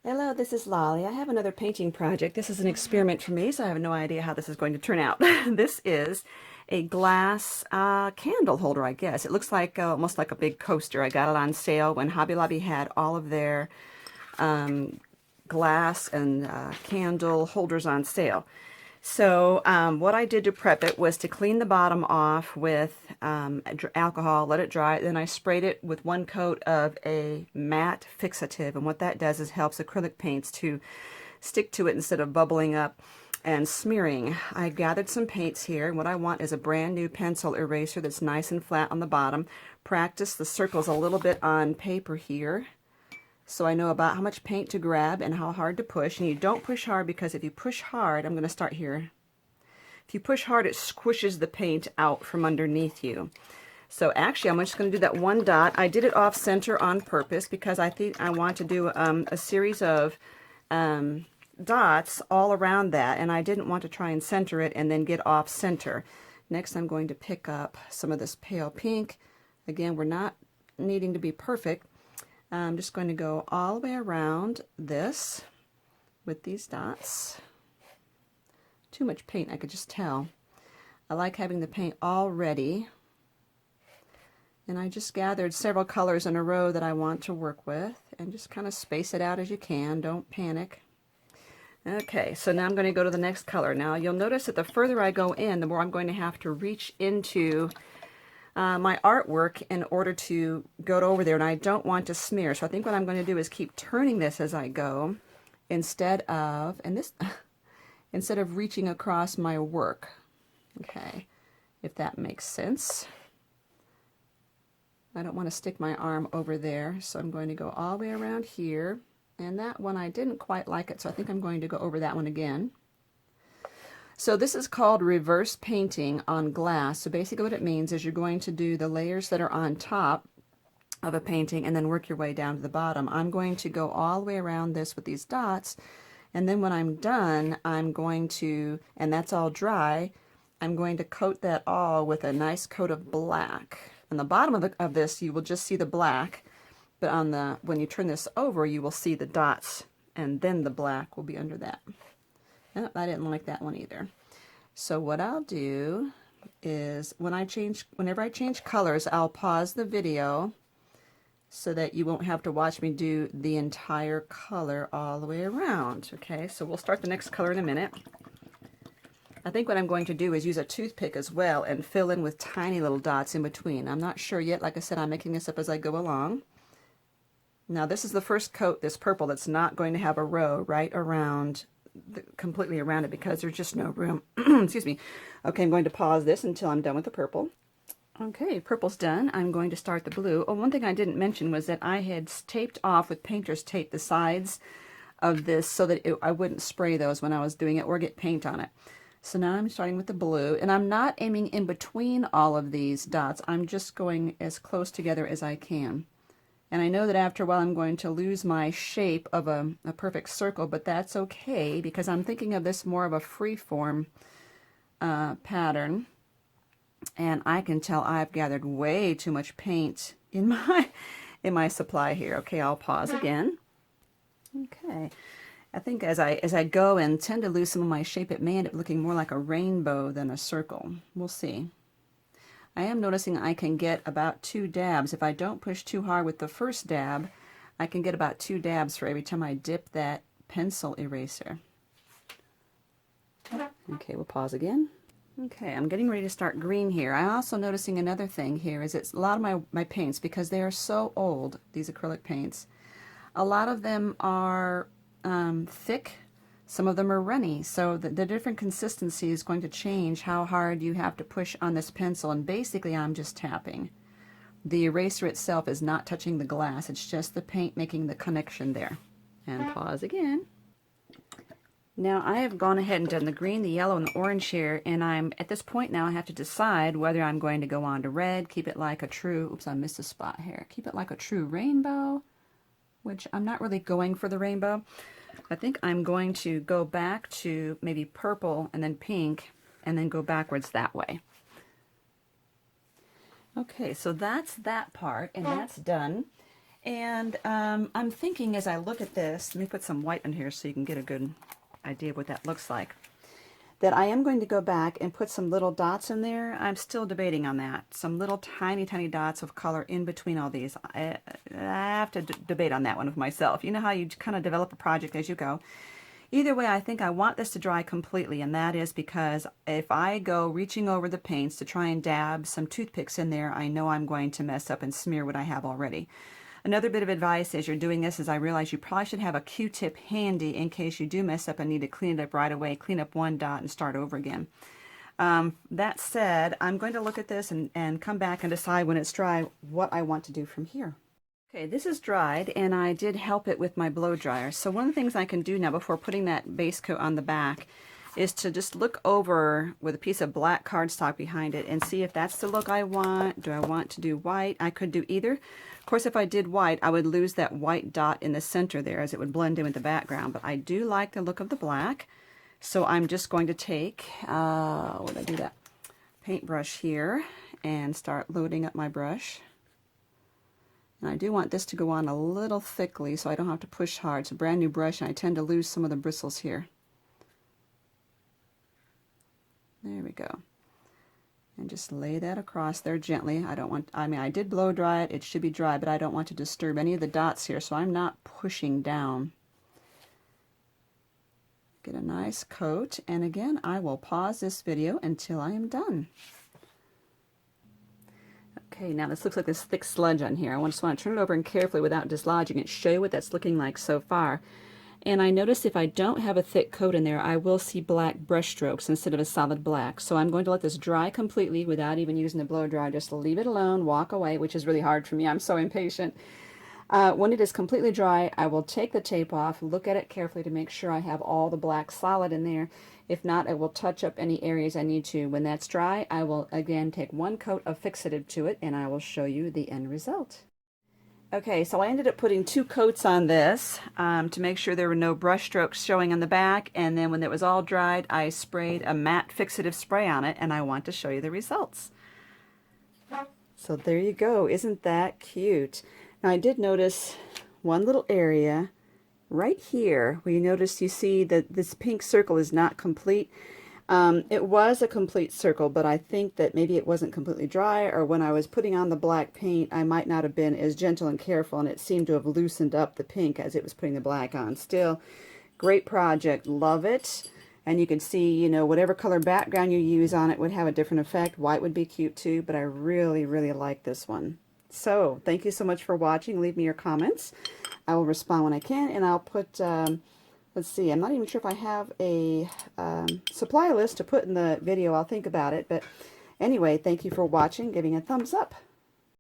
Hello, this is Lolly. I have another painting project. This is an experiment for me, so I have no idea how this is going to turn out. This is a glass candle holder, I guess. It looks like almost like a big coaster. I got it on sale when Hobby Lobby had all of their glass and candle holders on sale. So what I did to prep it was to clean the bottom off with alcohol, let it dry, then I sprayed it with one coat of a matte fixative, and what that does is helps acrylic paints to stick to it instead of bubbling up and smearing. I gathered some paints here, and what I want is a brand new pencil eraser that's nice and flat on the bottom. Practice the circles a little bit on paper here, so I know about how much paint to grab and how hard to push. And you don't push hard, because if you push hard, I'm going to start here. If you push hard, it squishes the paint out from underneath you. So actually, I'm just going to do that one dot. I did it off center on purpose because I think I want to do a series of dots all around that, and I didn't want to try and center it and then get off center. Next, I'm going to pick up some of this pale pink. Again, we're not needing to be perfect. I'm just going to go all the way around this with these dots. Too much paint, I could just tell. I like having the paint all ready. And I just gathered several colors in a row that I want to work with, and just kind of space it out as you can. Don't panic. Okay, so now I'm going to go to the next color. Now you'll notice that the further I go in, the more I'm going to have to reach into my artwork in order to go over there, and I don't want to smear. So I think what I'm going to do is keep turning this as I go instead of, instead of reaching across my work. Okay, if that makes sense. I don't want to stick my arm over there, so I'm going to go all the way around here. And that one, I didn't quite like it, so I think I'm going to go over that one again. So this is called reverse painting on glass. So basically what it means is you're going to do the layers that are on top of a painting and then work your way down to the bottom. I'm going to go all the way around this with these dots, and then when I'm done, I'm going to, and that's all dry, I'm going to coat that all with a nice coat of black. On the bottom of this, you will just see the black, but on the, when you turn this over, you will see the dots, and then the black will be under that. Oh, I didn't like that one either. So what I'll do is whenever I change colors, I'll pause the video so that you won't have to watch me do the entire color all the way around. Okay, so we'll start the next color in a minute. I think what I'm going to do is use a toothpick as well and fill in with tiny little dots in between. I'm not sure yet. Like I said, I'm making this up as I go along. Now this is the first coat, this purple, that's not going to have a row right around, completely around it, because there's just no room. Excuse me. Okay, I'm going to pause this until I'm done with the purple. Okay, purple's done. I'm going to start the blue. Oh, one thing I didn't mention was that I had taped off with painter's tape the sides of this so that I wouldn't spray those when I was doing it or get paint on it. So now I'm starting with the blue, and I'm not aiming in between all of these dots. I'm just going as close together as I can. And I know that after a while I'm going to lose my shape of a perfect circle, but that's okay because I'm thinking of this more of a free-form pattern. And I can tell I've gathered way too much paint in my supply here. Okay, I'll pause again. Okay. I think as I go and tend to lose some of my shape, it may end up looking more like a rainbow than a circle. We'll see. I am noticing I can get about 2 dabs. If I don't push too hard with the first dab, I can get about 2 dabs for every time I dip that pencil eraser. Okay, we'll pause again. Okay, I'm getting ready to start green here. I'm also noticing another thing here is it's a lot of my paints, because they are so old, these acrylic paints. A lot of them are thick, some of them are runny, so the different consistency is going to change how hard you have to push on this pencil, and basically I'm just tapping. The eraser itself is not touching the glass, it's just the paint making the connection there. And pause again. Now I have gone ahead and done the green, the yellow, and the orange here, and I'm at this point now I have to decide whether I'm going to go on to red, keep it like a true, oops, I missed a spot here, keep it like a true rainbow, which I'm not really going for the rainbow. I think I'm going to go back to maybe purple and then pink and then go backwards that way. Okay, so that's that part, and that's done. And I'm thinking as I look at this, let me put some white in here so you can get a good idea of what that looks like, that I am going to go back and put some little dots in there. I'm still debating on that. Some little tiny, tiny dots of color in between all these. I have to debate on that one with myself. You know how you kind of develop a project as you go. Either way, I think I want this to dry completely, and that is because if I go reaching over the paints to try and dab some toothpicks in there, I know I'm going to mess up and smear what I have already. Another bit of advice as you're doing this is I realize you probably should have a Q-tip handy in case you do mess up and need to clean it up right away, clean up one dot and start over again. That said, I'm going to look at this and come back and decide when it's dry what I want to do from here. Okay, this is dried, and I did help it with my blow dryer. So one of the things I can do now before putting that base coat on the back is to just look over with a piece of black cardstock behind it and see if that's the look I want. Do I want to do white? I could do either. Of course, if I did white, I would lose that white dot in the center there as it would blend in with the background, but I do like the look of the black. So I'm just going to take, where did I do that? Paintbrush here and start loading up my brush. And I do want this to go on a little thickly so I don't have to push hard. It's a brand new brush and I tend to lose some of the bristles here. There we go. And just lay that across there gently. I did blow dry it. It should be dry, but I don't want to disturb any of the dots here, so I'm not pushing down. Get a nice coat, and again, I will pause this video until I am done. Okay, now this looks like this thick sludge on here. I just want to turn it over and carefully without dislodging it, show you what that's looking like so far. And I notice if I don't have a thick coat in there, I will see black brush strokes instead of a solid black. So I'm going to let this dry completely without even using the blow dryer. Just leave it alone, walk away, which is really hard for me. I'm so impatient. When it is completely dry, I will take the tape off, look at it carefully to make sure I have all the black solid in there. If not, I will touch up any areas I need to. When that's dry, I will again take one coat of fixative to it, and I will show you the end result. Okay, so I ended up putting 2 coats on this to make sure there were no brush strokes showing on the back, and then when it was all dried, I sprayed a matte fixative spray on it, and I want to show you the results. So there you go. Isn't that cute? Now I did notice one little area right here where you see that this pink circle is not complete. It was a complete circle, but I think that maybe it wasn't completely dry, or when I was putting on the black paint, I might not have been as gentle and careful, and it seemed to have loosened up the pink as it was putting the black on. Still, great project. Love it. And you can see, you know, whatever color background you use on it would have a different effect. White would be cute too, but I really, really like this one. So, thank you so much for watching. Leave me your comments. I will respond when I can, and I'll put... let's see, I'm not even sure if I have a supply list to put in the video. I'll think about it. But anyway, thank you for watching, giving a thumbs up.